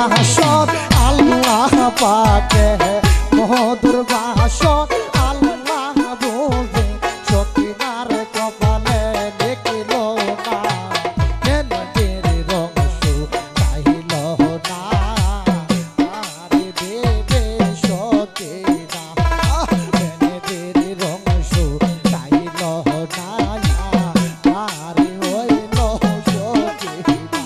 বাসর আল্লাহ পাকে মধুর বাসর আল্লাহ বোঝে সকিনার কপালে দেখিল না এনদের রংস চাহিল না আরে দেবে সকিনা এনদের রংস চাহিল না আরে হইল সকিনা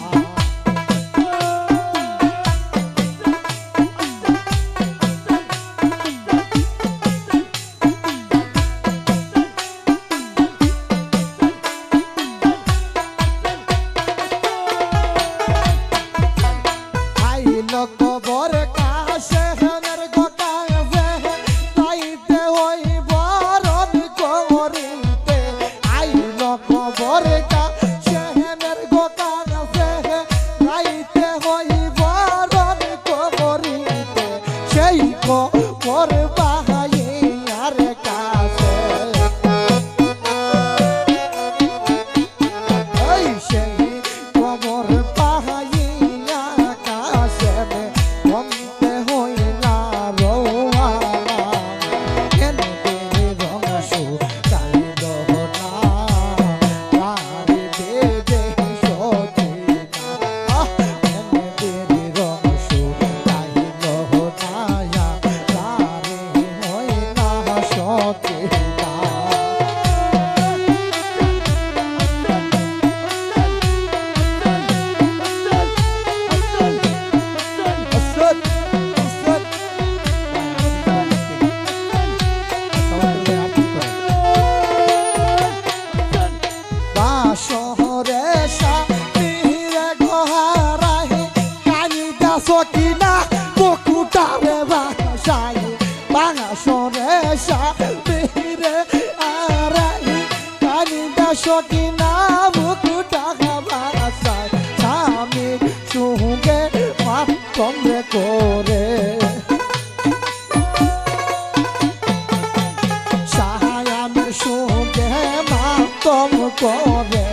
কবর কাছে হেনের গোটাবে তাইতে ওই বরণ করিতে আইল কবর কাছে হেনের গোটাবে তাইতে ওই বরণ করিতে সেই কবর বাহাইয়ার কাছে ওই সেই কবর বাহাইয়া মনতে হইলা রোয়ানা এনদের রংস চাইল না তারে দেবে সকিনা এনদের রংস চাইল না তারে হইলা সকিনা শহরে সাহিরে গহারাহি কানিদা সকিনা বকুটারে বাসাই বাঙা শহরে সাহিরে আরাহি কানিদা সকিনা বকুটা বাসাই স্বামী সঙ্গে মাতমে করে সাহায়ামের সঙ্গে মাতম করে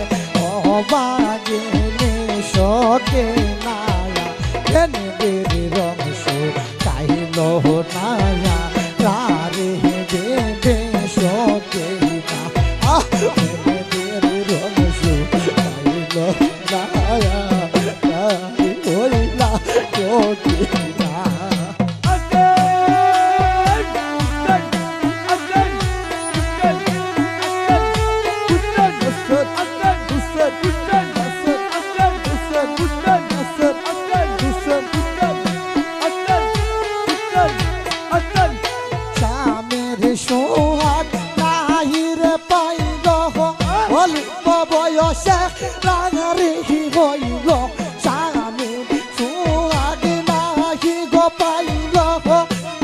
অবাগিনী সকে নায়া এনদের রংস চাইল নায়া রারে দেবে সকে না এনদের রংস চাইল নায়া রারে হইলা সকে না সোহাগ নাহিরে পাইল অল্প বয়সে রাঙারি হইল স্বামীর সোহাগ নাহি গো পাইল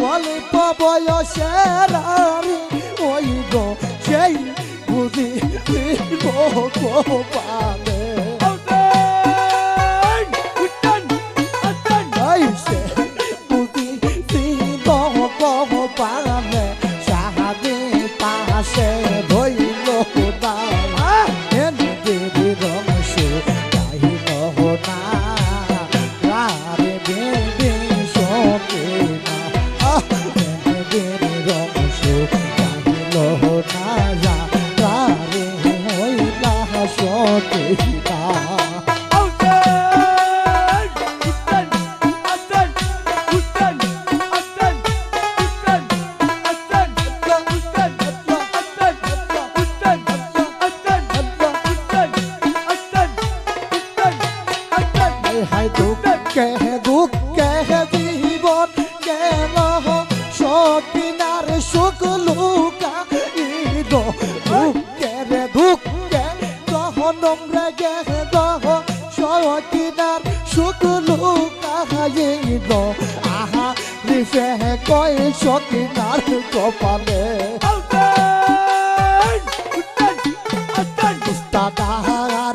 অল্প বয়সে রাঙারি হইল সেই বুঝি পালে পালে সাহাবে পাশে ধইল না এনদের রংস চাইল না রারে দেবে সকিনা এনদের রংস চাইল না রারে হইলা সকিনা দুঃখে জীবন গেল সকিনার সুখ লুকাইল দুঃখে দহনম রেগে দহ সকিনার সুখ লুকাইল আহা রিফে কয় সকিনার কপালে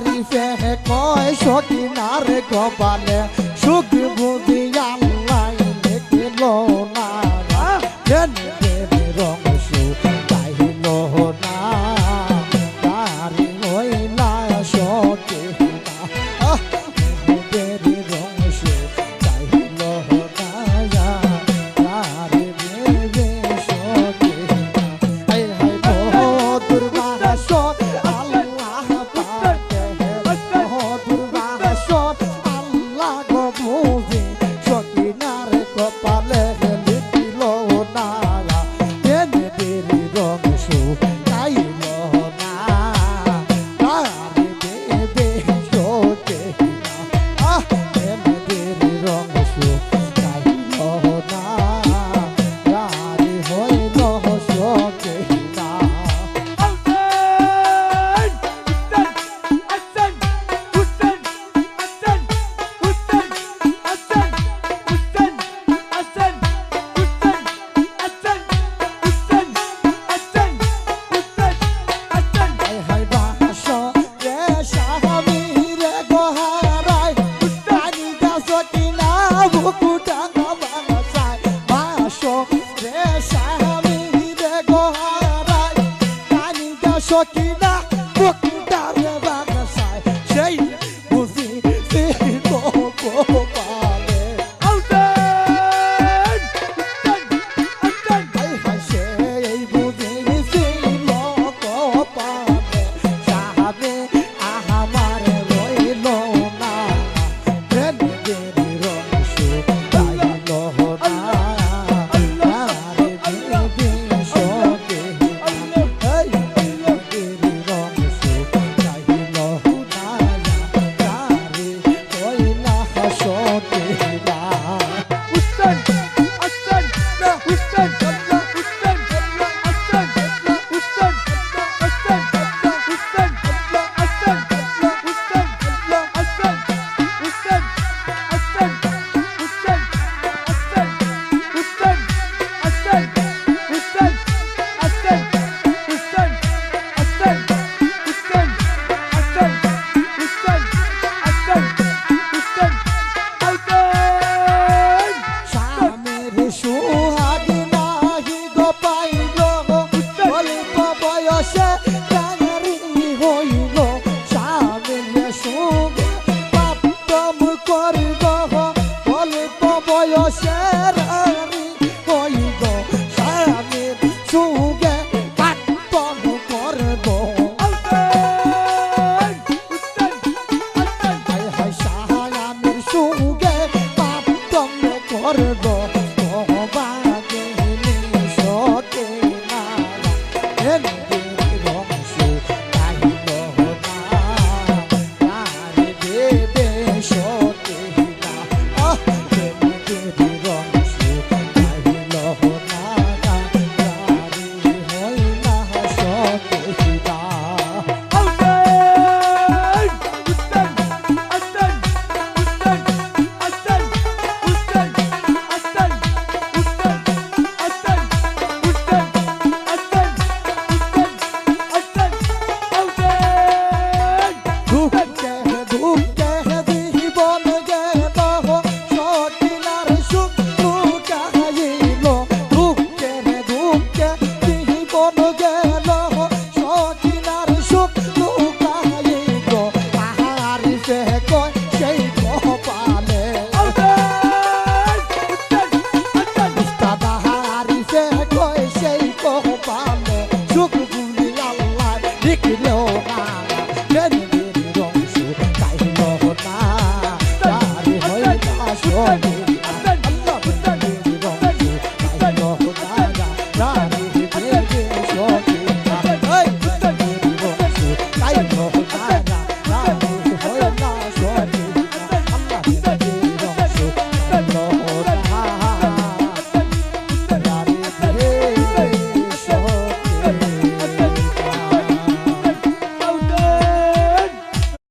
রিফে কয় সকিনার কপালে সুখ বুঝি আল্লাহ দেখিল না এনদের রংস চাইল না তারি হইলা সকিনা এনদের রংস চাইল তোর দোস্ত